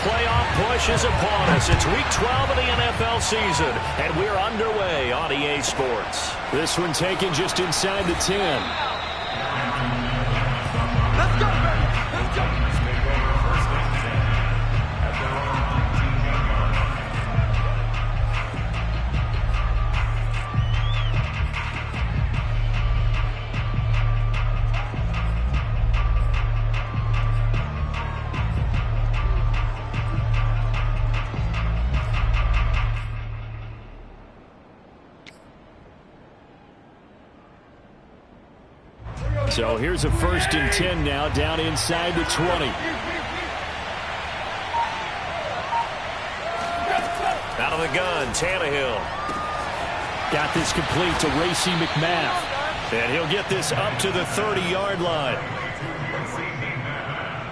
playoff push is upon us. It's Week 12 of the NFL season, and we're underway on EA Sports. This one taken just inside the 10. Let's go, baby. Let's go. So here's a 1st and 10 now, down inside the 20. Out of the gun, Tannehill. Got this complete to Racey McMath. And he'll get this up to the 30-yard line.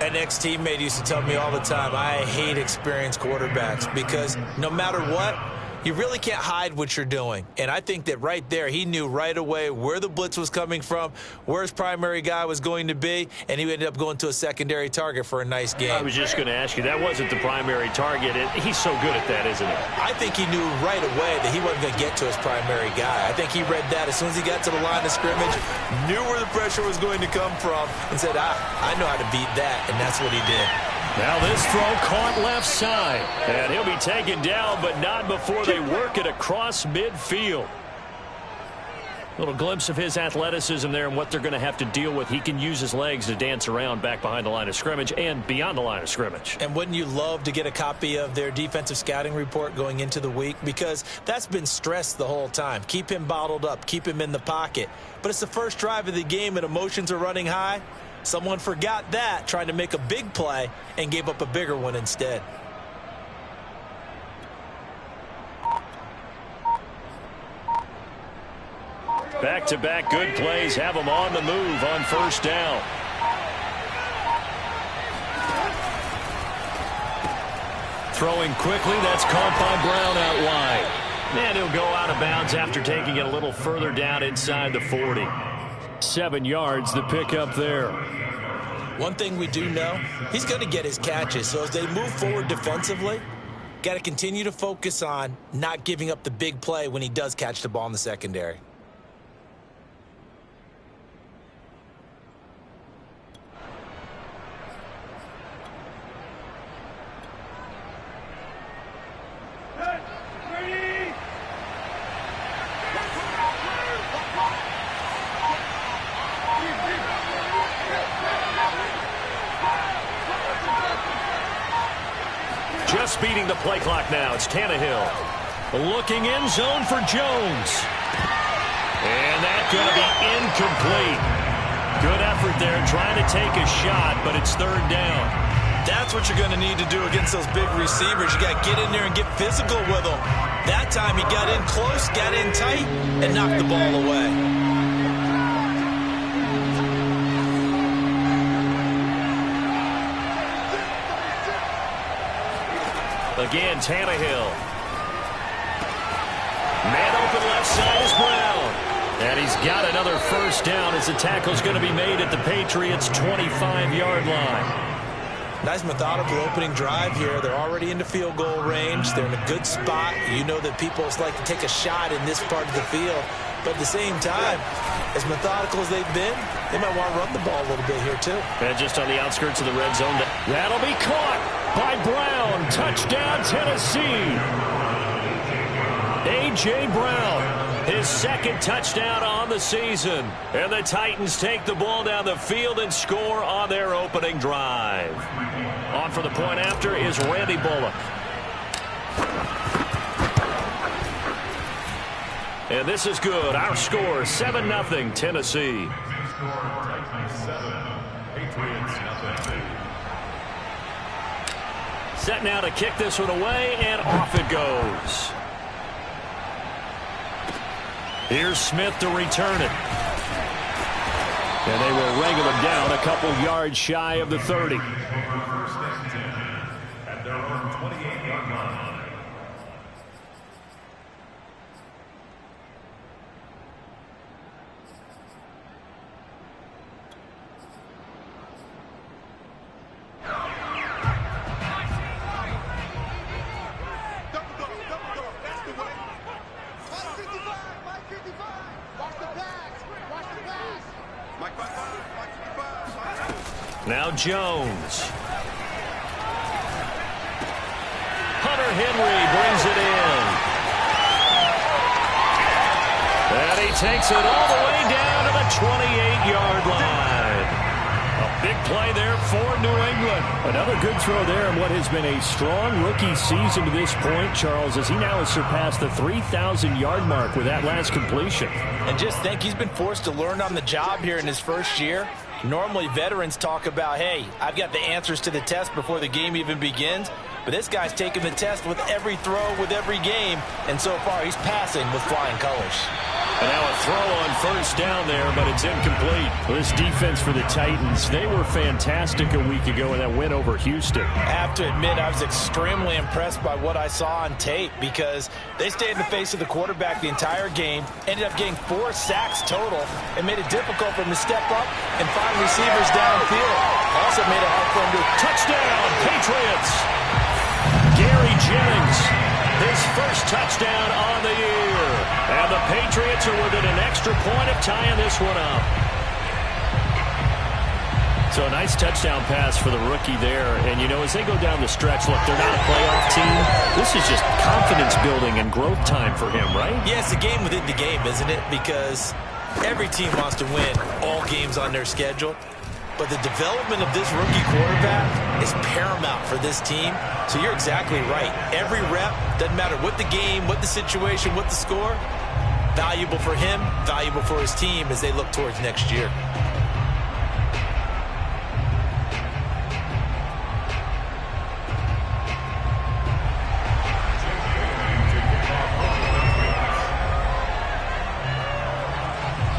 An ex-teammate used to tell me all the time, I hate experienced quarterbacks because no matter what, you really can't hide what you're doing. And I think that right there, he knew right away where the blitz was coming from, where his primary guy was going to be, and he ended up going to a secondary target for a nice game. I was just going to ask you, that wasn't the primary target. He's so good at that, isn't he? I think he knew right away that he wasn't going to get to his primary guy. I think he read that as soon as he got to the line of scrimmage, knew where the pressure was going to come from, and said, I know how to beat that, and that's what he did. Now this throw caught left side. And he'll be taken down, but not before they work it across midfield. Little glimpse of his athleticism there and what they're going to have to deal with. He can use his legs to dance around back behind the line of scrimmage and beyond the line of scrimmage. And wouldn't you love to get a copy of their defensive scouting report going into the week? Because that's been stressed the whole time. Keep him bottled up. Keep him in the pocket. But it's the first drive of the game and emotions are running high. Someone forgot that, trying to make a big play, and gave up a bigger one instead. Back-to-back good plays have them on the move on 1st down. Throwing quickly, that's caught by Brown out wide. And he'll go out of bounds after taking it a little further down inside the 40. 7 yards, the pickup there. One thing we do know, he's going to get his catches. So as they move forward defensively, got to continue to focus on not giving up the big play when he does catch the ball in the secondary. Just beating the play clock now. It's Tannehill. Looking in zone for Jones. And that's going to be incomplete. Good effort there trying to take a shot, but it's 3rd down. That's what you're going to need to do against those big receivers. You got to get in there and get physical with them. That time he got in close, got in tight, and knocked the ball away. Again, Tannehill. Man open left side is Brown. And he's got another 1st down as the tackle's going to be made at the Patriots' 25-yard line. Nice methodical opening drive here. They're already into field goal range. They're in a good spot. You know that people like to take a shot in this part of the field. But at the same time, as methodical as they've been, they might want to run the ball a little bit here too. And just on the outskirts of the red zone. That'll be caught by Brown. Touchdown, Tennessee. A.J. Brown, his 2nd touchdown on the season. And the Titans take the ball down the field and score on their opening drive. On for the point after is Randy Bullock. And this is good. Our score, 7-0, Tennessee. Set now to kick this one away, and off it goes. Here's Smith to return it. And they will wrangle him down a couple yards shy of the 30. At their own 28-yard line. Now Jones. Hunter Henry brings it in. And he takes it all the way down to the 28-yard line. A big play there for New England. Another good throw there in what has been a strong rookie season to this point, Charles, as he now has surpassed the 3,000-yard mark with that last completion. And just think, he's been forced to learn on the job here in his first year. Normally, veterans talk about, hey, I've got the answers to the test before the game even begins. But this guy's taking the test with every throw, with every game. And so far, he's passing with flying colors. And now a throw on first down there, but it's incomplete. Well, this defense for the Titans, they were fantastic a week ago in that win over Houston. I have to admit, I was extremely impressed by what I saw on tape because they stayed in the face of the quarterback the entire game, ended up getting 4 sacks total, and made it difficult for him to step up and find receivers downfield. Also made it hard for him to touchdown, Patriots. Gary Jennings, his first touchdown on the year. And the Patriots are within an extra point of tying this one up. So a nice touchdown pass for the rookie there. And, you know, as they go down the stretch, look, they're not a playoff team. This is just confidence building and growth time for him, right? Yeah, it's a game within the game, isn't it? Because every team wants to win all games on their schedule. But the development of this rookie quarterback is paramount for this team. So you're exactly right. Every rep, doesn't matter what the game, what the situation, what the score, valuable for him, valuable for his team as they look towards next year.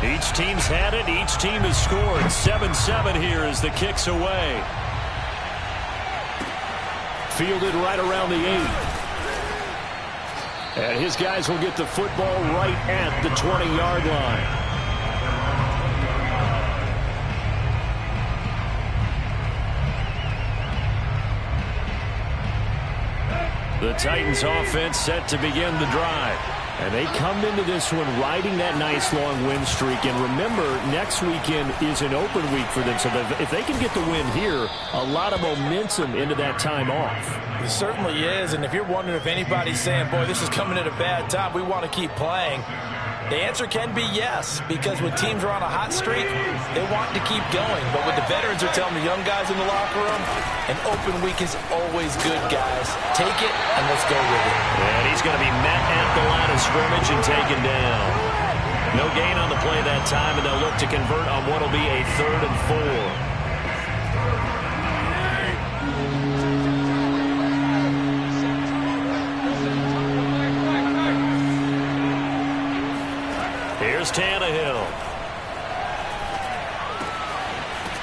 Each team's had it. Each team has scored. 7-7 here as the kick's away. Fielded right around the 8. And his guys will get the football right at the 20-yard line. The Titans offense set to begin the drive. And they come into this one riding that nice long win streak. And remember, next weekend is an open week for them. So if they can get the win here, a lot of momentum into that time off. It certainly is. And if you're wondering if anybody's saying, boy, this is coming at a bad time, we want to keep playing, the answer can be yes, because when teams are on a hot streak, they want to keep going. But what the veterans are telling the young guys in the locker room, an open week is always good, guys. Take it, and let's go with it. And he's going to be met at the line of scrimmage and taken down. No gain on the play that time, and they'll look to convert on what will be a 3rd and 4. Here's Tannehill.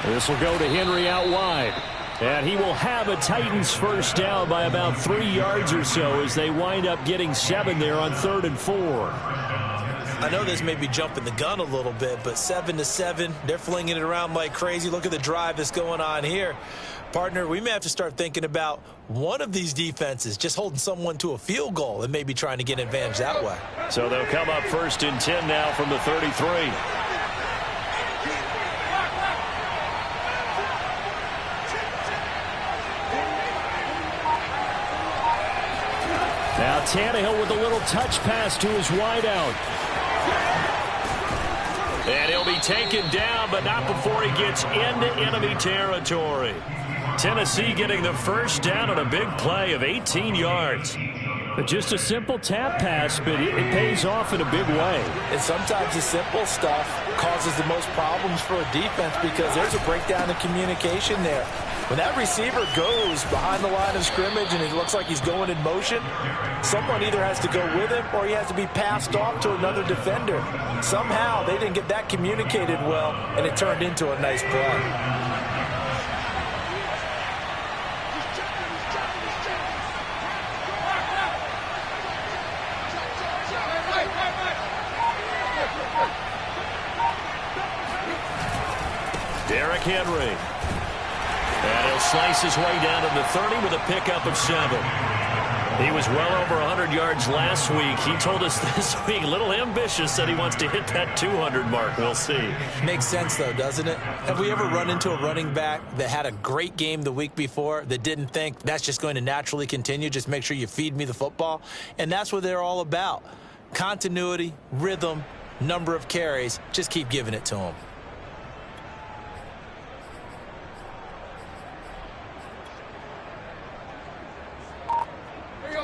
This will go to Henry out wide. And he will have a Titans first down by about 3 yards or so as they wind up getting 7 there on 3rd and 4. I know this may be jumping the gun a little bit, but 7-7, they're flinging it around like crazy. Look at the drive that's going on here. Partner, we may have to start thinking about one of these defenses just holding someone to a field goal and maybe trying to get an advantage that way. So they'll come up 1st and 10 now from the 33. Now Tannehill with a little touch pass to his wideout. And he'll be taken down, but not before he gets into enemy territory. Tennessee getting the first down on a big play of 18 yards. Just a simple tap pass, but it pays off in a big way. And sometimes the simple stuff causes the most problems for a defense because there's a breakdown in communication there. When that receiver goes behind the line of scrimmage and it looks like he's going in motion, someone either has to go with him or he has to be passed off to another defender. Somehow they didn't get that communicated well, and it turned into a nice play. Derrick Henry. And he'll slice his way down to the 30 with a pickup of 7. He was well over 100 yards last week. He told us this week, a little ambitious, said he wants to hit that 200 mark. We'll see. Makes sense, though, doesn't it? Have we ever run into a running back that had a great game the week before that didn't think that's just going to naturally continue? Just make sure you feed me the football. And that's what they're all about. Continuity, rhythm, number of carries. Just keep giving it to them.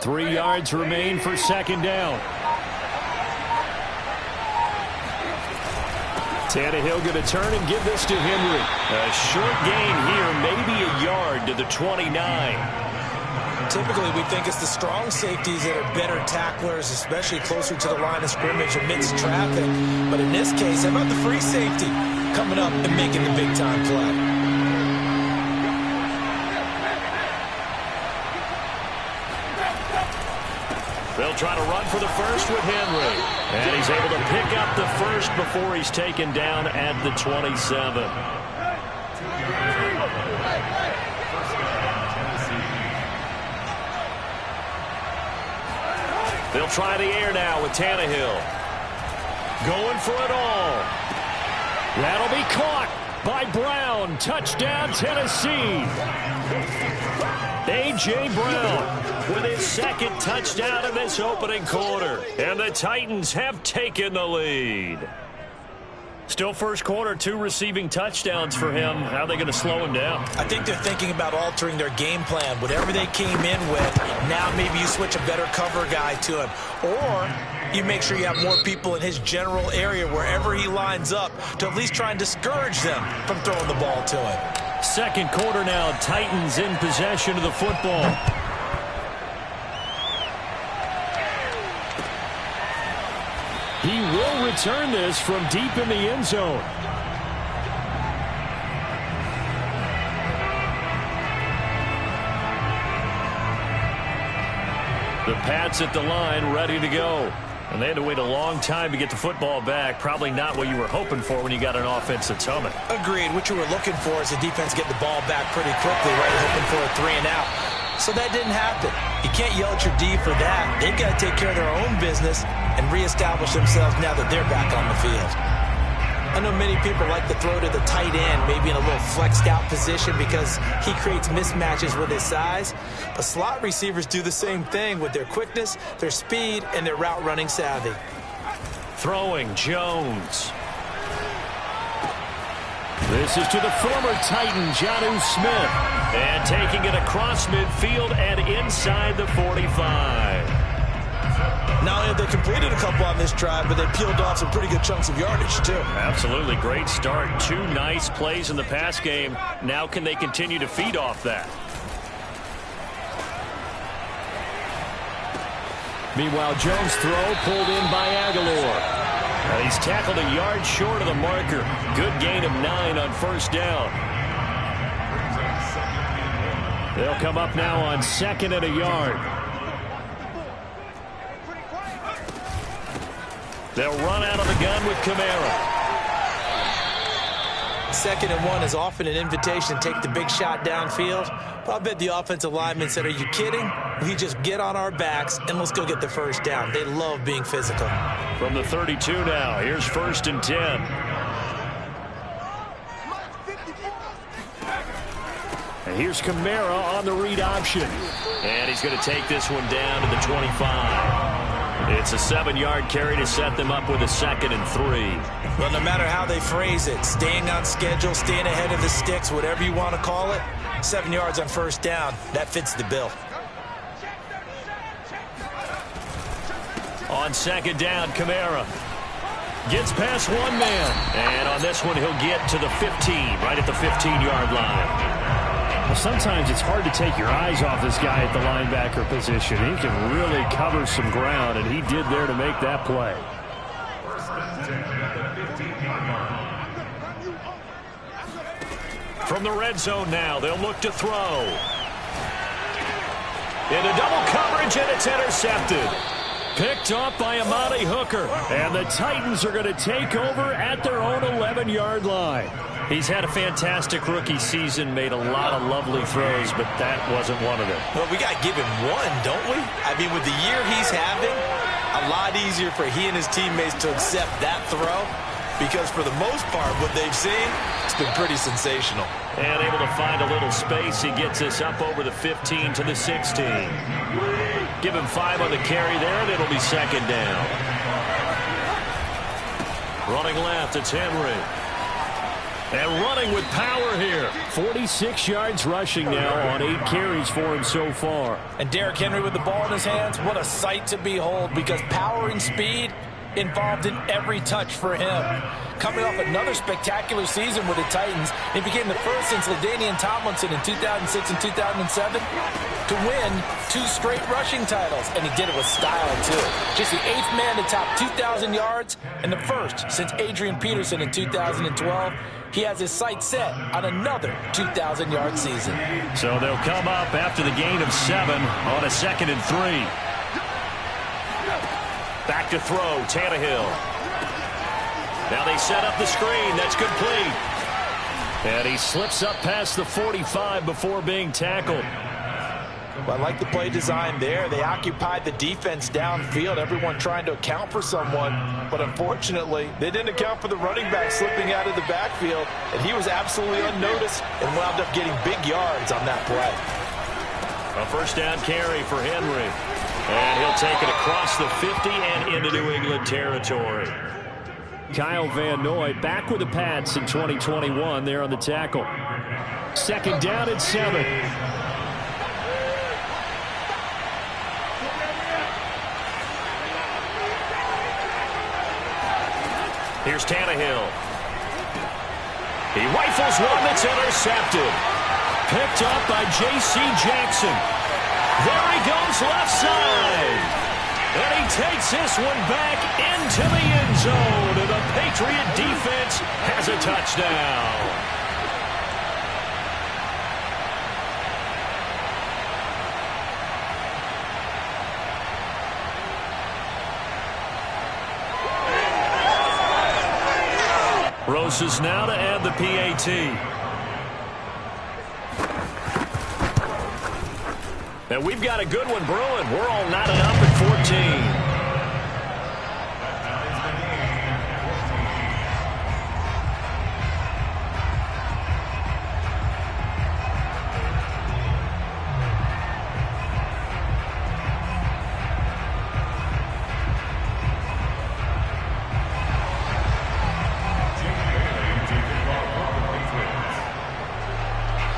3 yards remain for second down. Tannehill going to turn and give this to Henry. A short gain here, maybe a yard to the 29. Typically, we think it's the strong safeties that are better tacklers, especially closer to the line of scrimmage amidst traffic. But in this case, how about the free safety coming up and making the big-time play? They'll try to run for the first with Henry. And he's able to pick up the first before he's taken down at the 27. They'll try the air now with Tannehill. Going for it all. That'll be caught by Brown. Touchdown, Tennessee. A.J. Brown with his second touchdown in this opening quarter. And the Titans have taken the lead. Still first quarter, 2 receiving touchdowns for him. How are they going to slow him down? I think they're thinking about altering their game plan. Whatever they came in with, now maybe you switch a better cover guy to him. Or you make sure you have more people in his general area wherever he lines up to at least try and discourage them from throwing the ball to him. Second quarter now, Titans in possession of the football. He will return this from deep in the end zone. The Pats at the line, ready to go. And they had to wait a long time to get the football back. Probably not what you were hoping for when you got an offense that's humming. Agreed. What you were looking for is the defense getting the ball back pretty quickly, right? Hoping for a 3-and-out. So that didn't happen. You can't yell at your D for that. They've got to take care of their own business and reestablish themselves now that they're back on the field. I know many people like to throw to the tight end, maybe in a little flexed out position because he creates mismatches with his size. But slot receivers do the same thing with their quickness, their speed, and their route running savvy. Throwing Jones. This is to the former Titan, Jonnu Smith. And taking it across midfield and inside the 45. Not only have they completed a couple on this drive, but they peeled off some pretty good chunks of yardage, too. Absolutely. Great start. 2 nice plays in the pass game. Now can they continue to feed off that? Meanwhile, Jones' throw pulled in by Aguilar. He's tackled a yard short of the marker. Good gain of 9 on first down. They'll come up now on 2nd and a yard. They'll run out of the gun with Kamara. 2nd and 1 is often an invitation to take the big shot downfield. But I bet the offensive lineman said, are you kidding? We just get on our backs and let's go get the first down. They love being physical. From the 32 now, here's 1st and 10. And here's Kamara on the read option. And he's going to take this one down to the 25. It's a 7-yard carry to set them up with a 2nd and 3. Well, no matter how they phrase it, staying on schedule, staying ahead of the sticks, whatever you want to call it, 7 yards on first down, that fits the bill. On 2nd down, Kamara gets past one man. And on this one, he'll get to the 15, right at the 15-yard line. Well, sometimes it's hard to take your eyes off this guy at the linebacker position. He can really cover some ground, and he did there to make that play. From the red zone now, they'll look to throw. Into double coverage, and it's intercepted. Picked off by Amani Hooker. And the Titans are going to take over at their own 11-yard line. He's had a fantastic rookie season, made a lot of lovely throws, but that wasn't one of them. Well, we got to give him one, don't we? I mean, with the year he's having, a lot easier for he and his teammates to accept that throw, because for the most part, what they've seen, it's been pretty sensational. And able to find a little space. He gets us up over the 15 to the 16. Give him 5 on the carry there, and it'll be second down. Running left, it's Henry. And running with power here. 46 yards rushing now on 8 carries for him so far. And Derrick Henry with the ball in his hands, what a sight to behold, because power and speed involved in every touch for him. Coming off another spectacular season with the Titans, he became the first since LaDainian Tomlinson in 2006 and 2007 to win 2 straight rushing titles, and he did it with style, too. Just the 8th man to top 2,000 yards and the first since Adrian Peterson in 2012. He has his sights set on another 2,000-yard season. So they'll come up after the gain of 7 on a 2nd and 3. Back to throw, Tannehill. Now they set up the screen. That's complete. And he slips up past the 45 before being tackled. Well, I like the play design there. They occupied the defense downfield, everyone trying to account for someone. But unfortunately, they didn't account for the running back slipping out of the backfield. And he was absolutely unnoticed and wound up getting big yards on that play. A first down carry for Henry. And he'll take it across the 50 and into New England territory. Kyle Van Noy back with the Pats in 2021 there on the tackle. Second down and 7. Here's Tannehill. He rifles one that's intercepted. Picked up by J.C. Jackson. There he goes left side. And he takes this one back into the end zone. And the Patriot defense has a touchdown. Roses now to add the PAT. And we've got a good one brewing. We're all knotted up at 14.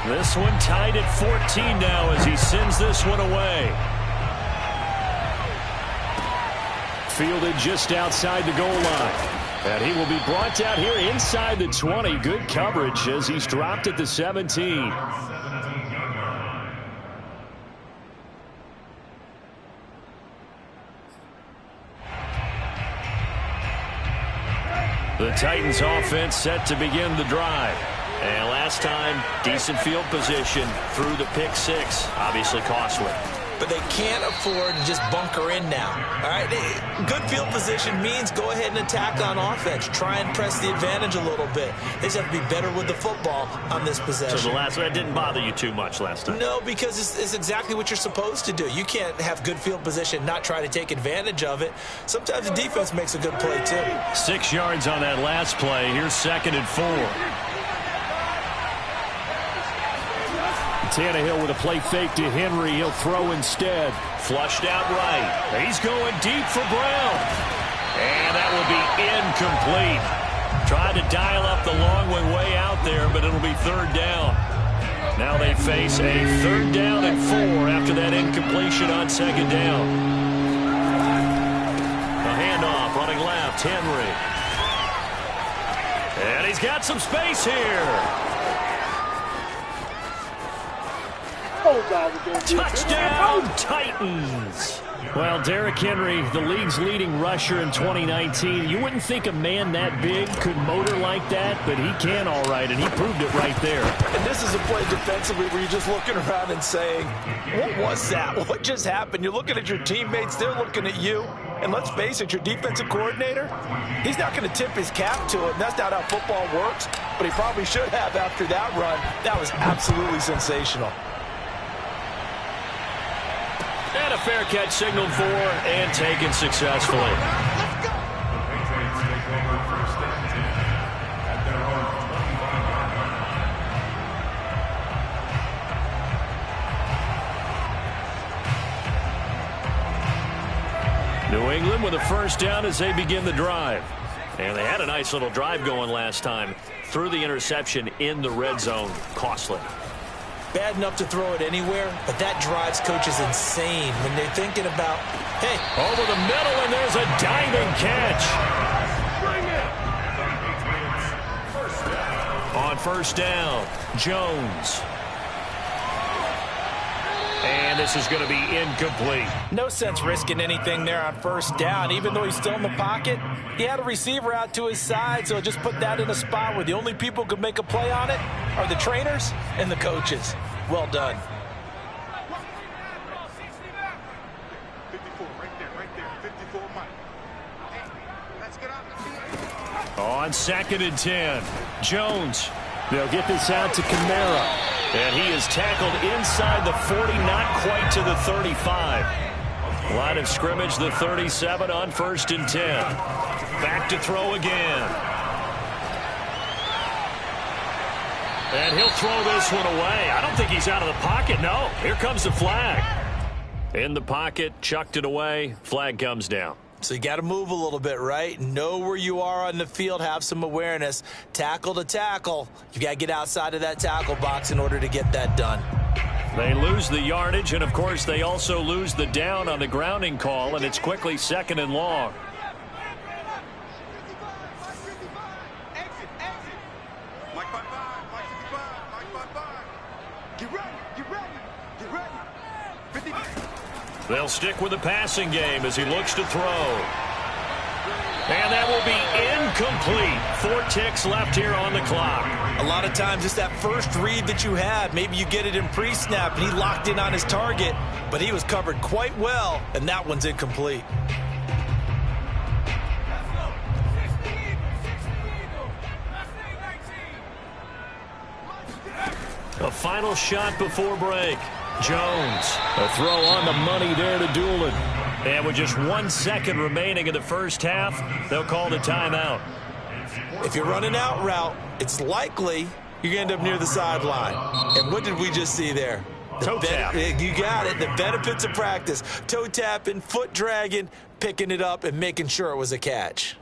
This one tied at 14 now as he sends this one away. Fielded just outside the goal line. And he will be brought down here inside the 20. Good coverage as he's dropped at the 17. The Titans offense set to begin the drive. And last time, decent field position through the pick 6. Obviously costly. But they can't afford to just bunker in now. All right, good field position means go ahead and attack on offense. Try and press the advantage a little bit. They just have to be better with the football on this possession. So the last one didn't bother you too much last time? No, because it's exactly what you're supposed to do. You can't have good field position, not try to take advantage of it. Sometimes the defense makes a good play too. 6 yards on that last play. Here's 2nd and 4. Tannehill with a play fake to Henry. He'll throw instead. Flushed out right. He's going deep for Brown. And that will be incomplete. Tried to dial up the long one way out there, but it'll be 3rd down. Now they face a 3rd down and 4 after that incompletion on 2nd down. A handoff running left, Henry. And he's got some space here. Touchdown, Titans! Well, Derrick Henry, the league's leading rusher in 2019. You wouldn't think a man that big could motor like that, but he can all right, and he proved it right there. And this is a play defensively where you're just looking around and saying, what was that? What just happened? You're looking at your teammates. They're looking at you. And let's face it, your defensive coordinator, he's not going to tip his cap to it. That's not how football works. but he probably should have after that run. That was absolutely sensational. And a fair catch signaled for and taken successfully. Let's go. The Patriots take over first and 10 at their own 25-yard line. New England with a first down as they begin the drive. And they had a nice little drive going last time. Threw the interception in the red zone. Costly. Bad enough to throw it anywhere, but that drives coaches insane when they're thinking about, hey, Over the middle, and there's a diving catch. Bring it! The Patriots first down. On first down, Jones. And this is going to be incomplete. No sense risking anything there on first down. Even though he's still in the pocket, he had a receiver out to his side, so just put that in a spot where the only people who could make a play on it are the trainers and the coaches. Well done. 54, right there. 54, Mike. Hey, let's get out the field. On second and 10, Jones. They'll get this out to Kamara. And he is tackled inside the 40, not quite to the 35. Line of scrimmage, the 37 on first and 10. Back to throw again. And he'll throw this one away. I don't think he's out of the pocket. No, here comes the flag. In the pocket, chucked it away. Flag comes down. so you got to move a little bit, right? Know where you are on the field, have some awareness. Tackle to tackle. You got to get outside of that tackle box in order to get that done. They lose the yardage, and, of course, they also lose the down on the grounding call, and it's quickly second and long. They'll stick with the passing game as he looks to throw. And that will be incomplete. 4 ticks left here on the clock. A lot of times it's that first read that you have. Maybe you get it in pre-snap, and he locked in on his target, but he was covered quite well, and that one's incomplete. A final shot before break. Jones, a throw on the money there to Doolin. And with just 1 second remaining in the first half, they'll call the timeout. If you're running out route, it's likely you're going to end up near the sideline. And what did we just see there? Toe tap. You got it. The benefits of practice. Toe tapping, foot dragging, picking it up, and making sure it was a catch.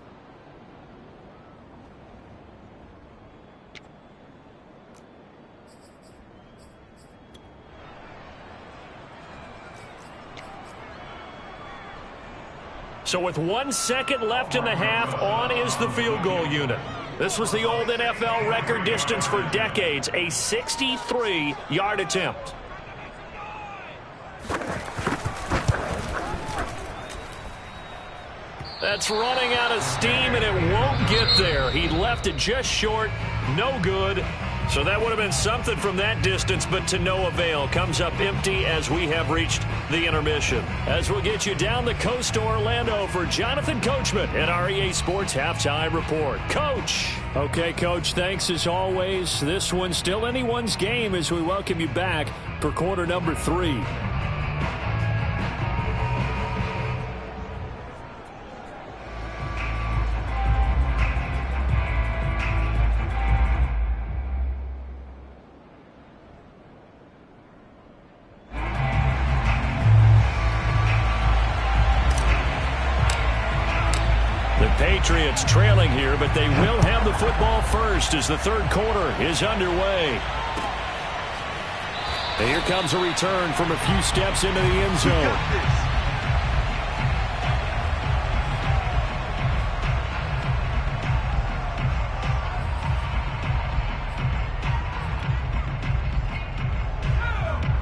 So with 1 second left in the half, on is the field goal unit. This was the old NFL record distance for decades, a 63-yard attempt. That's running out of steam, and it won't get there. He left it just short, no good. So that would have been something from that distance, but to no avail. Comes up empty as we have reached the intermission. As we'll get you down the coast to Orlando for Jonathan Coachman at our EA Sports Halftime Report. Coach. Okay, Coach, thanks as always. This one's still anyone's game as we welcome you back for quarter number 3. Patriots trailing here, but they will have the football first as the third quarter is underway. And here comes a return from a few steps into the end zone.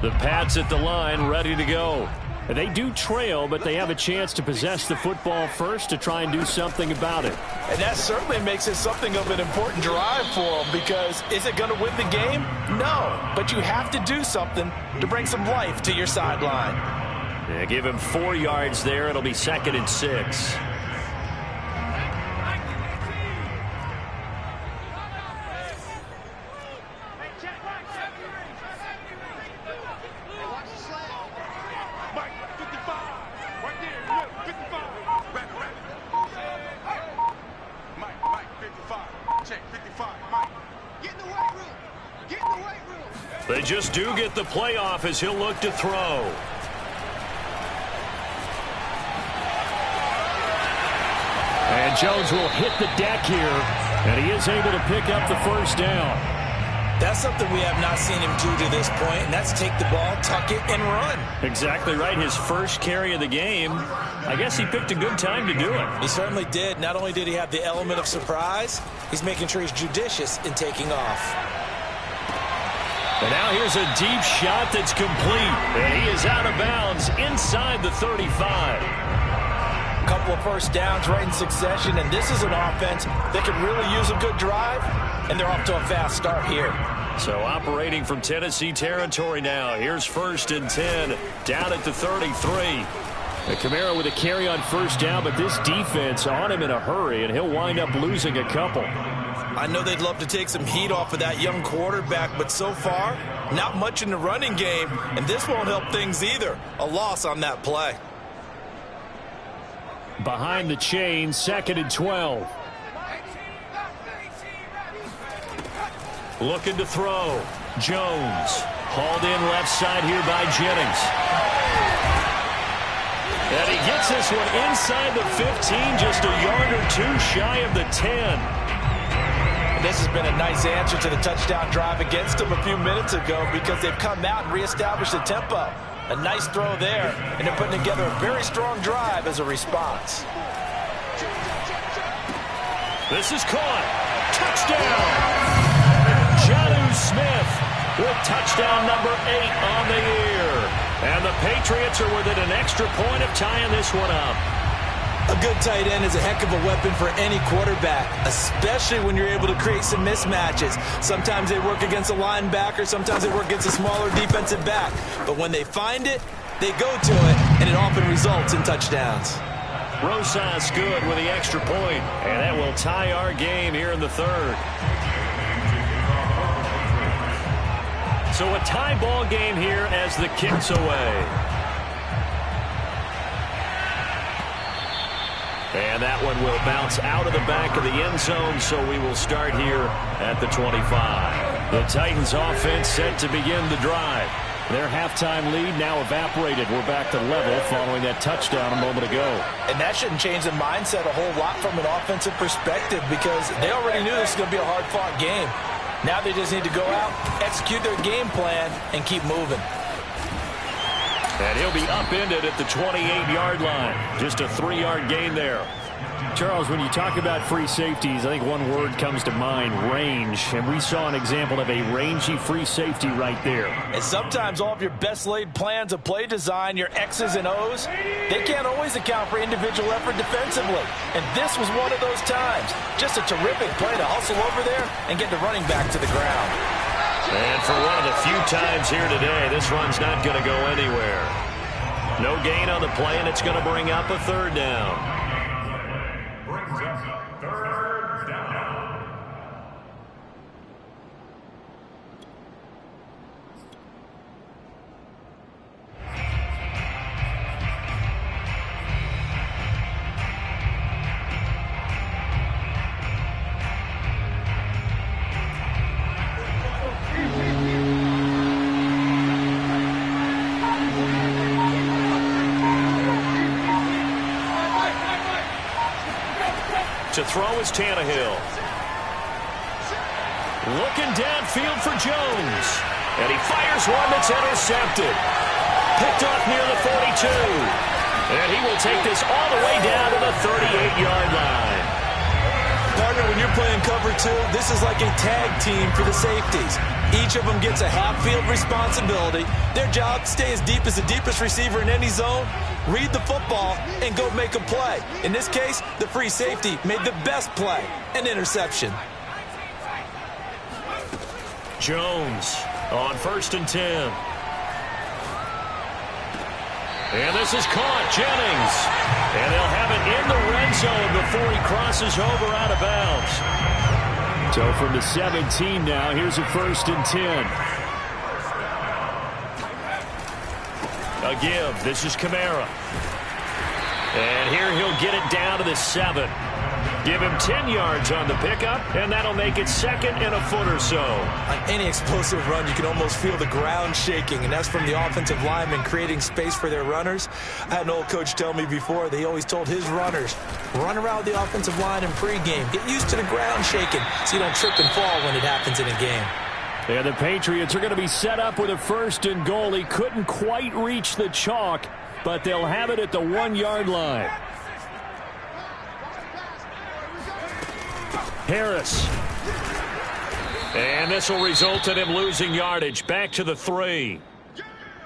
The Pats at the line, ready to go. They do trail, but they have a chance to possess the football first to try and do something about it. And that certainly makes it something of an important drive for them, because is it going to win the game? No, but you have to do something to bring some life to your sideline. Yeah, give him 4 yards there. It'll be 2nd and 6. They just do get the playoff as he'll look to throw. And Jones will hit the deck here, and he is able to pick up the first down. That's something we have not seen him do to this point, and that's take the ball, tuck it, and run. Exactly right. His first carry of the game. I guess he picked a good time to do it. He certainly did. Not only did he have the element of surprise, he's making sure he's judicious in taking off. And now here's a deep shot that's complete. And he is out of bounds inside the 35. A couple of first downs right in succession, and this is an offense that can really use a good drive, and they're off to a fast start here. So operating from Tennessee territory now. Here's 1st and 10 down at the 33. Kamara with a carry on first down, but this defense on him in a hurry, and he'll wind up losing a couple. I know they'd love to take some heat off of that young quarterback, but so far, not much in the running game, and this won't help things either. A loss on that play. Behind the chain, 2nd and 12. Looking to throw. Jones. Hauled in left side here by Jennings. And he gets this one inside the 15, just a yard or two shy of the 10. And this has been a nice answer to the touchdown drive against them a few minutes ago because they've come out and reestablished the tempo. A nice throw there, and they're putting together a very strong drive as a response. This is caught. Touchdown! Jonnu Smith with touchdown number 8 on the year. And the Patriots are within an extra point of tying this one up. A good tight end is a heck of a weapon for any quarterback, especially when you're able to create some mismatches. Sometimes they work against a linebacker, sometimes they work against a smaller defensive back. But when they find it, they go to it, and it often results in touchdowns. Rosas good with the extra point, and that will tie our game here in the 3rd. So a tie ball game here as the kick's away. And that one will bounce out of the back of the end zone, so we will start here at the 25. The Titans offense set to begin the drive. Their halftime lead now evaporated. We're back to level following that touchdown a moment ago. And that shouldn't change the mindset a whole lot from an offensive perspective because they already knew this was going to be a hard-fought game. Now they just need to go out, execute their game plan, and keep moving. And he'll be upended at the 28-yard line. Just a 3-yard gain there. Charles, when you talk about free safeties, I think one word comes to mind, range. And we saw an example of a rangy free safety right there. And sometimes all of your best laid plans of play design, your X's and O's, they can't always account for individual effort defensively. And this was one of those times. Just a terrific play to hustle over there and get the running back to the ground. And for one of the few times here today, this run's not going to go anywhere. No gain on the play, and it's going to bring up a 3rd down. To throw is Tannehill. Looking downfield for Jones. And he fires one that's intercepted. Picked off near the 42. And he will take this all the way down to the 38-yard line. Partner, when you're playing cover 2, this is like a tag team for the safeties. Each of them gets a half-field responsibility. Their job, stay as deep as the deepest receiver in any zone, read the football, and go make a play. In this case, the free safety made the best play, an interception. Jones on 1st and 10. And this is caught, Jennings. And they'll have it in the red zone before he crosses over out of bounds. So from the 17 now, here's a 1st and 10. A give. This is Kamara. And here he'll get it down to the 7. Give him 10 yards on the pickup, and that'll make it second and a foot or so. On any explosive run, you can almost feel the ground shaking, and that's from the offensive linemen creating space for their runners. I had an old coach tell me before, they always told his runners, run around the offensive line in pregame. Get used to the ground shaking so you don't trip and fall when it happens in a game. And the Patriots are going to be set up with a 1st and goal. He couldn't quite reach the chalk, but they'll have it at the 1-yard line. Harris. And this will result in him losing yardage. Back to the 3.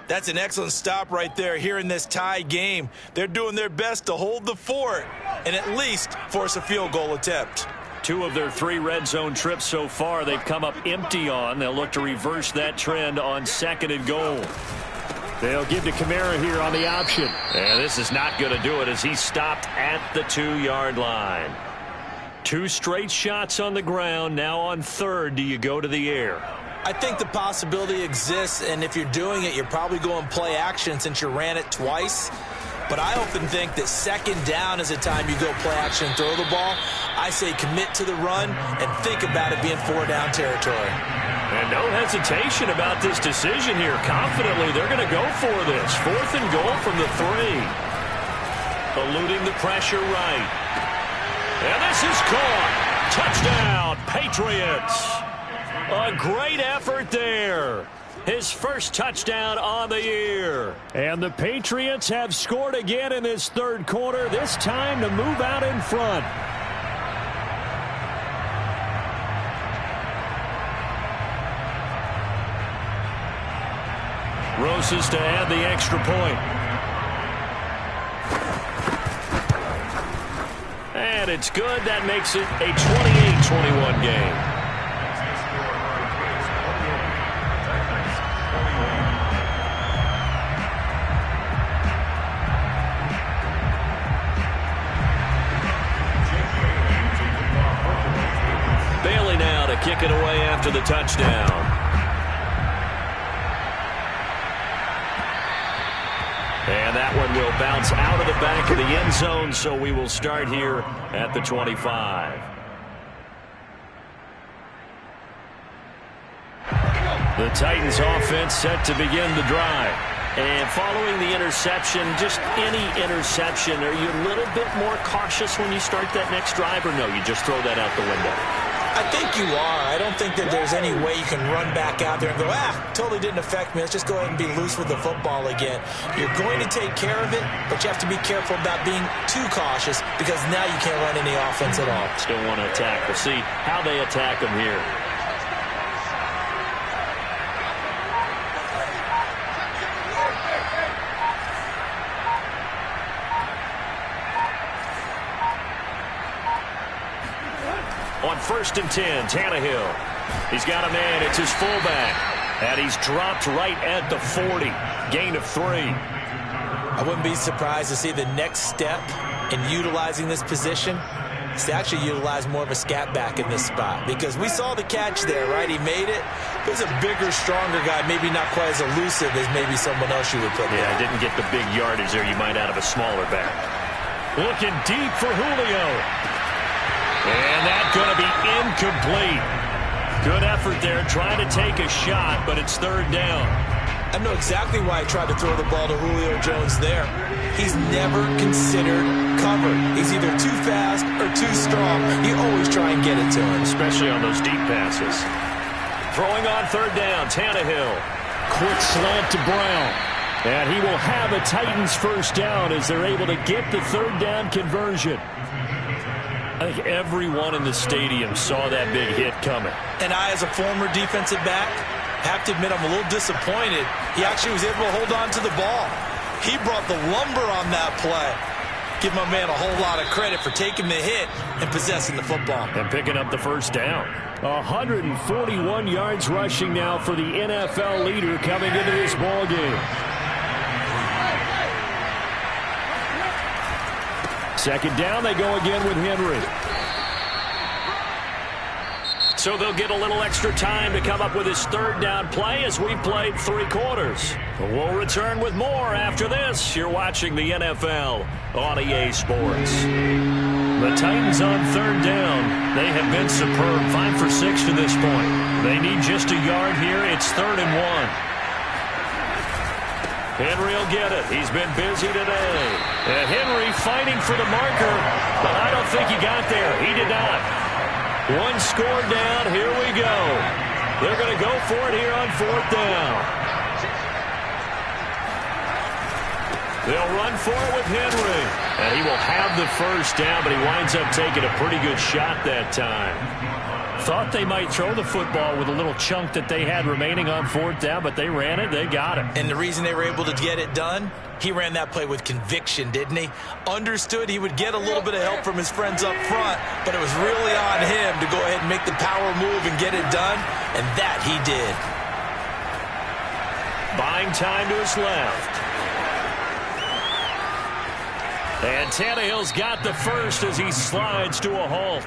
That's an excellent stop right there here in this tie game. They're doing their best to hold the fort and at least force a field goal attempt. 2 of their 3 red zone trips so far they've come up empty on. They'll look to reverse that trend on 2nd and goal. They'll give to Kamara here on the option. And this is not going to do it as he stopped at the 2-yard line. 2 straight shots on the ground. Now on 3rd, do you go to the air? I think the possibility exists, and if you're doing it, you're probably going play action since you ran it twice. But I often think that 2nd down is a time you go play action and throw the ball. I say commit to the run and think about it being 4-down territory. And no hesitation about this decision here. Confidently, they're going to go for this. 4th and goal from the 3. Eluding the pressure right. And this is caught. Touchdown, Patriots. A great effort there. His first touchdown on the year. And the Patriots have scored again in this 3rd quarter, this time to move out in front. Roses to add the extra point. And it's good. That makes it a 28-21 game. Bailey now to kick it away after the touchdown. And that one will bounce out of the back of the end zone, so we will start here at the 25. The Titans offense set to begin the drive. And following the interception, just any interception, are you a little bit more cautious when you start that next drive, or no, you just throw that out the window? I think you are. I don't think that there's any way you can run back out there and go, totally didn't affect me. Let's just go ahead and be loose with the football again. You're going to take care of it, but you have to be careful about being too cautious because now you can't run any offense at all. Still want to attack. We'll see how they attack them here. On 1st and 10, Tannehill. He's got a man. It's his fullback. And he's dropped right at the 40. Gain of 3. I wouldn't be surprised to see the next step in utilizing this position is to actually utilize more of a scat back in this spot. Because we saw the catch there, right? He made it. There's a bigger, stronger guy, maybe not quite as elusive as maybe someone else you would put there. Yeah, didn't get the big yardage there you might out of a smaller back. Looking deep for Julio. And that's going to be incomplete. Good effort there, trying to take a shot, but it's 3rd down. I know exactly why I tried to throw the ball to Julio Jones there. He's never considered covered. He's either too fast or too strong. You always try and get it to him. Especially on those deep passes. Throwing on 3rd down, Tannehill. Quick slant to Brown. And he will have a Titans 1st down as they're able to get the 3rd down conversion. I think everyone in the stadium saw that big hit coming. And I, as a former defensive back, have to admit I'm a little disappointed. He actually was able to hold on to the ball. He brought the lumber on that play. Give my man a whole lot of credit for taking the hit and possessing the football. And picking up the 1st down. 141 yards rushing now for the NFL leader coming into this ball game. 2nd down, they go again with Henry. So they'll get a little extra time to come up with his 3rd down play as we've played 3 quarters. We'll return with more after this. You're watching the NFL on EA Sports. The Titans on third down. They have been superb. 5 for 6 to this point. They need just a yard here. It's 3rd and 1. Henry will get it. He's been busy today. And Henry fighting for the marker, but I don't think he got there. He did not. One score down. Here we go. They're going to go for it here on 4th down. They'll run for it with Henry. And he will have the first down, but he winds up taking a pretty good shot that time. Thought they might throw the football with a little chunk that they had remaining on 4th down, but they ran it. They got it. And the reason they were able to get it done, he ran that play with conviction, didn't he? Understood he would get a little bit of help from his friends up front, but it was really on him to go ahead and make the power move and get it done, and that he did. Buying time to his left. And Tannehill's got the first as he slides to a halt.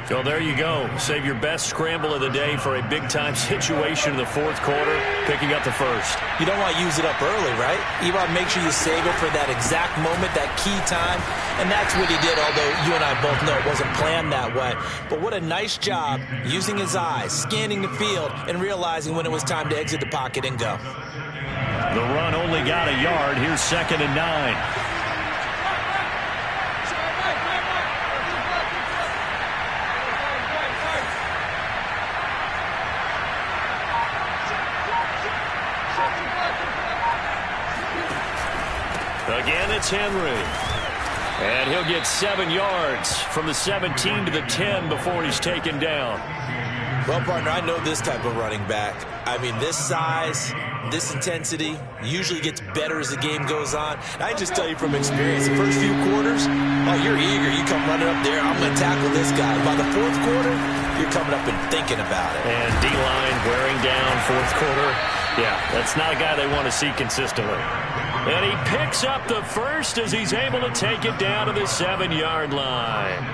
So there you go. Save your best scramble of the day for a big-time situation in the 4th quarter, picking up the first. You don't want to use it up early, right? You want to make sure you save it for that exact moment, that key time, and that's what he did, although you and I both know it wasn't planned that way. But what a nice job using his eyes, scanning the field, and realizing when it was time to exit the pocket and go. The run only got a yard. Here's 2nd and 9. Again, it's Henry. And he'll get 7 yards from the 17 to the 10 before he's taken down. Well, partner, I know this type of running back. I mean, this size, this intensity usually gets better as the game goes on. And I just tell you from experience, the first few quarters, oh, you're eager. You come running up there, I'm going to tackle this guy. By the 4th quarter, you're coming up and thinking about it. And D-line wearing down 4th quarter. Yeah, that's not a guy they want to see consistently. And he picks up the first as he's able to take it down to the 7-yard line.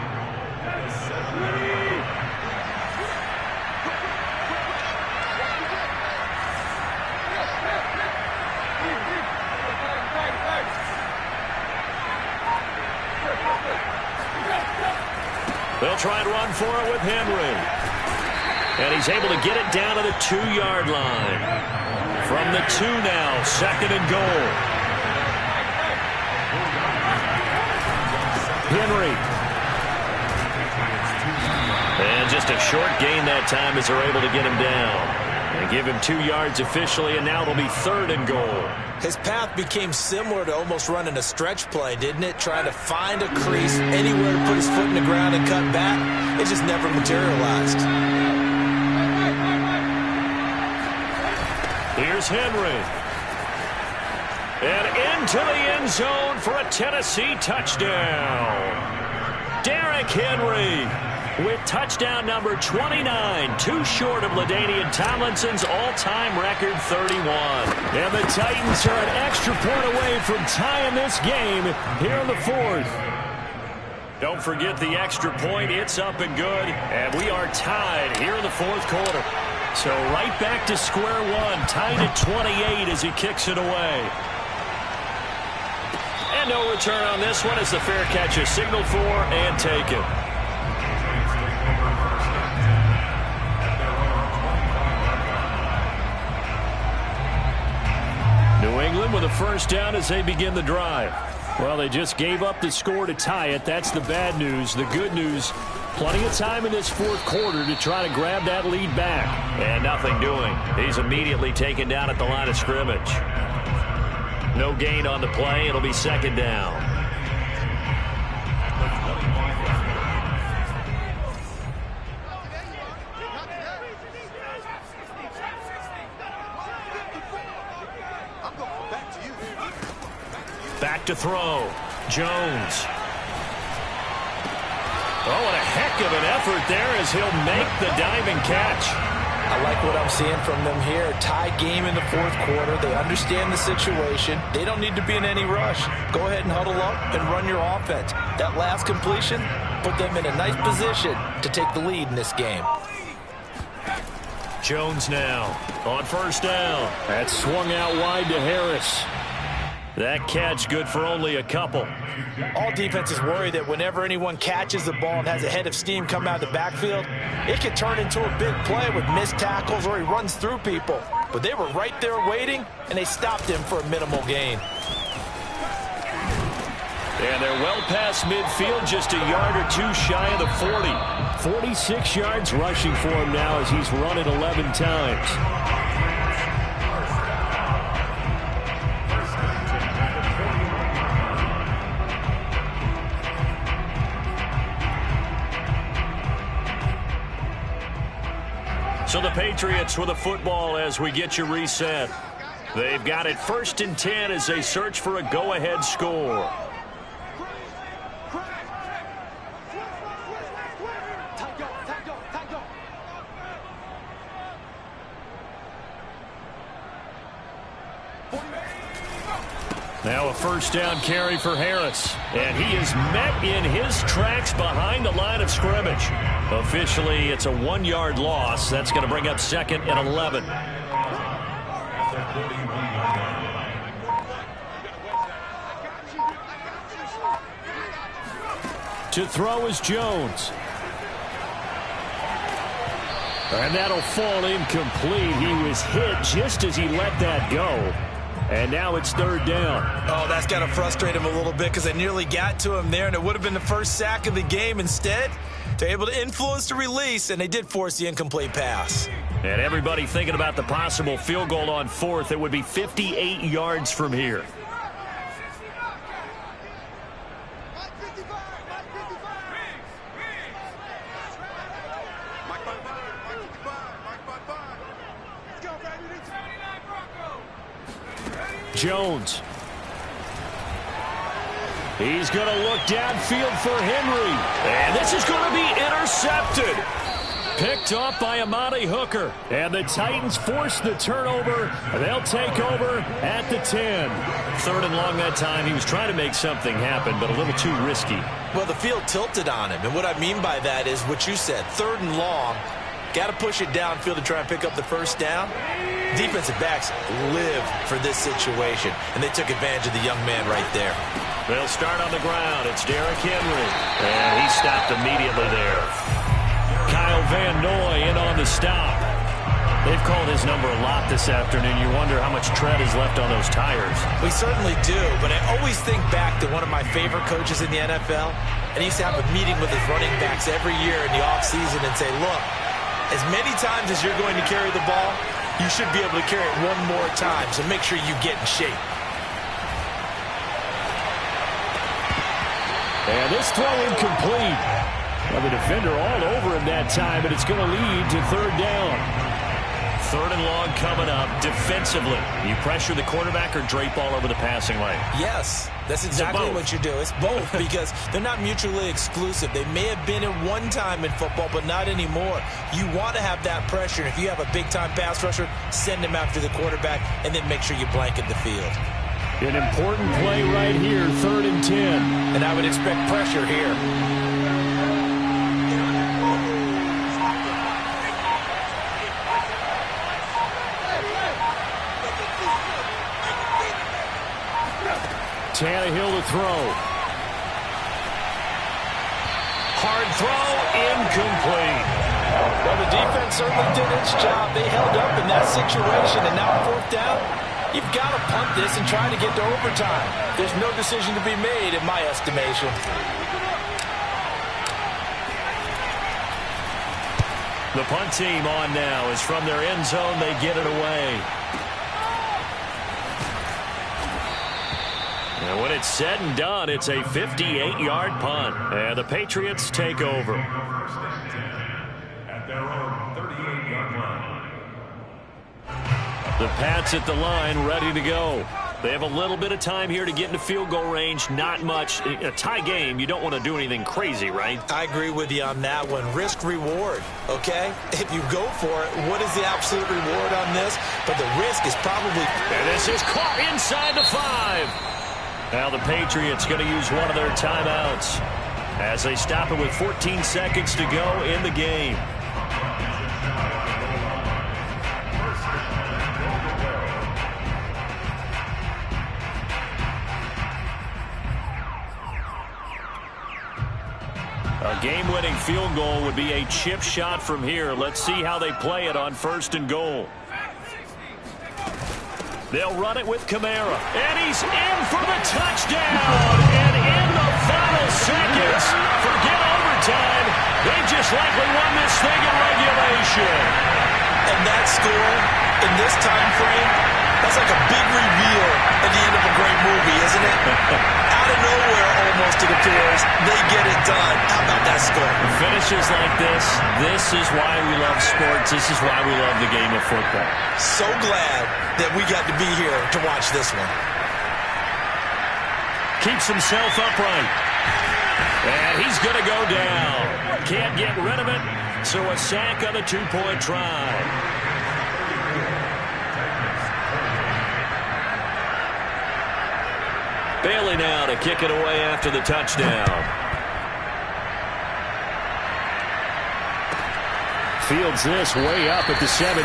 They'll try and run for it with Henry. And he's able to get it down to the 2-yard line. From the 2 now, 2nd and goal. Henry. And just a short gain that time as they're able to get him down. And give him 2 yards officially, and now it'll be 3rd and goal. His path became similar to almost running a stretch play, didn't it? Trying to find a crease, anywhere to put his foot in the ground and cut back. It just never materialized. Here's Henry. And into the end zone for a Tennessee touchdown. Derrick Henry with touchdown number 29, too short of LaDainian Tomlinson's all-time record 31. And the Titans are an extra point away from tying this game here in the 4th. Don't forget the extra point. It's up and good. And we are tied here in the 4th quarter. So right back to square one, tied at 28 as he kicks it away. And no return on this one as the fair catch is signaled for and taken. New England with a first down as they begin the drive. Well, they just gave up the score to tie it. That's the bad news. The good news, plenty of time in this 4th quarter to try to grab that lead back. And nothing doing. He's immediately taken down at the line of scrimmage. No gain on the play. It'll be 2nd down. Back to throw. Jones. Oh, what a heck of an effort there as he'll make the diving catch. I like what I'm seeing from them here. Tie game in the 4th quarter. They understand the situation. They don't need to be in any rush. Go ahead and huddle up and run your offense. That last completion put them in a nice position to take the lead in this game. Jones now on first down. That swung out wide to Harris. That catch good for only a couple. All defenses worry that whenever anyone catches the ball and has a head of steam come out of the backfield, it can turn into a big play with missed tackles or he runs through people. But they were right there waiting, and they stopped him for a minimal gain. And they're well past midfield, just a yard or two shy of the 40. 46 yards rushing for him now as he's run it 11 times. So the Patriots with a football as we get you reset. They've got it 1st and 10 as they search for a go-ahead score. Now a 1st down carry for Harris. And he is met in his tracks behind the line of scrimmage. Officially, it's a 1-yard loss. That's going to bring up 2nd and 11. To throw is Jones. And that'll fall incomplete. He was hit just as he let that go. And now it's 3rd down. Oh, that's got to frustrate him a little bit because they nearly got to him there, and it would have been the first sack of the game. Instead, they're able to influence the release, and they did force the incomplete pass. And everybody thinking about the possible field goal on 4th. It would be 58 yards from here. Jones. He's going to look downfield for Henry. And this is going to be intercepted. Picked off by Amani Hooker. And the Titans force the turnover. They'll take over at the 10. 3rd and long that time. He was trying to make something happen, but a little too risky. Well, the field tilted on him. And what I mean by that is what you said. 3rd and long. Got to push it downfield to try and pick up the 1st down. Defensive backs live for this situation, and they took advantage of the young man right there. They'll start on the ground. It's Derrick Henry. And he stopped immediately there. Kyle Van Noy in on the stop. They've called his number a lot this afternoon. You wonder how much tread is left on those tires. We certainly do, but I always think back to one of my favorite coaches in the NFL, and he used to have a meeting with his running backs every year in the offseason and say, look, as many times as you're going to carry the ball, you should be able to carry it one more time, so make sure you get in shape. And this throw incomplete. Well, the defender all over him that time, but it's going to lead to 3rd down. 3rd and long coming up. Defensively, you pressure the quarterback or drape all over the passing lane? Yes, that's exactly what you do. It's both because they're not mutually exclusive. They may have been at one time in football, but not anymore. You want to have that pressure. And if you have a big-time pass rusher, send him after the quarterback, and then make sure you blanket the field. An important play right here, 3rd and 10. And I would expect pressure here. Tannehill to throw. Hard throw, incomplete. Well, the defense certainly did its job. They held up in that situation, and now 4th down, you've got to punt this and try to get to overtime. There's no decision to be made, in my estimation. The punt team on now is from their end zone. They get it away. And when it's said and done, it's a 58-yard punt. And the Patriots take over. At their own 38-yard line. The Pats at the line, ready to go. They have a little bit of time here to get into field goal range. Not much. A tie game, you don't want to do anything crazy, right? I agree with you on that one. Risk reward, okay? If you go for it, what is the absolute reward on this? But the risk is probably... And this is caught inside the 5. Now the Patriots going to use one of their timeouts as they stop it with 14 seconds to go in the game. A game-winning field goal would be a chip shot from here. Let's see how they play it on 1st and goal. They'll run it with Kamara. And he's in for the touchdown. And in the final seconds, forget overtime. They just likely won this thing in regulation. And that score in this time frame, that's like a big reveal at the end of a great movie, isn't it? Out of nowhere, almost it appears, they get it done. How about that score? Finishes like this is why we love sports. This is why we love the game of football. So glad that we got to be here to watch this one. Keeps himself upright. And he's going to go down. Can't get rid of it, so a sack on the 2-point try. Bailey now to kick it away after the touchdown. Fields this way up at the 17.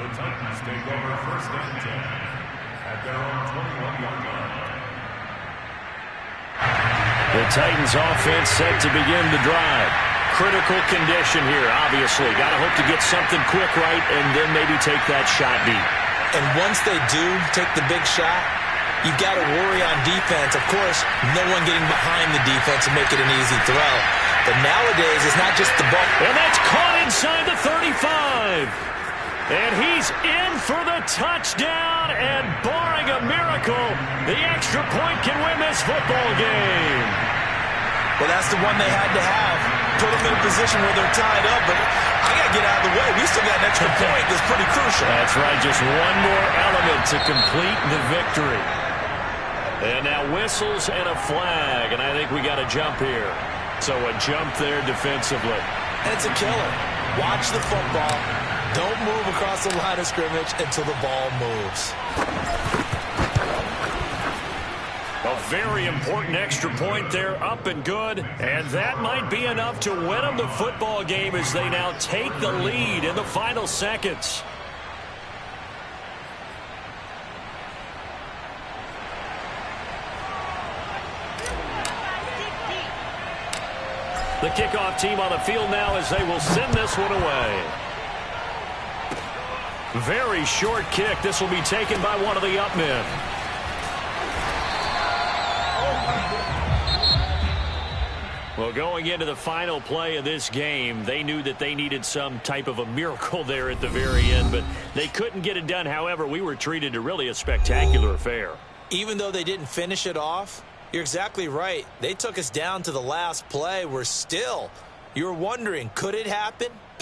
The Titans take over 1st and 10 at their own 21-yard line. The Titans offense set to begin the drive. Critical condition here, obviously. Got to hope to get something quick right and then maybe take that shot deep. And once they do take the big shot, you've got to worry on defense. Of course, no one getting behind the defense and make it an easy throw. But nowadays, it's not just the ball. And that's caught inside the 35. And he's in for the touchdown. And barring a miracle, the extra point can win this football game. Well, that's the one they had to have. Put them in a position where they're tied up, but I got to get out of the way. We still got an extra point that's pretty crucial. That's right, just one more element to complete the victory. And now whistles and a flag, and I think we got a jump here. So a jump there defensively. And it's a killer. Watch the football. Don't move across the line of scrimmage until the ball moves. A very important extra point there, up and good. And that might be enough to win them the football game as they now take the lead in the final seconds. The kickoff team on the field now as they will send this one away. Very short kick. This will be taken by one of the up men. Well, going into the final play of this game, they knew that they needed some type of a miracle there at the very end, but they couldn't get it done. However, we were treated to really a spectacular affair. Even though they didn't finish it off, you're exactly right. They took us down to the last play. We're still, you're wondering, could it happen?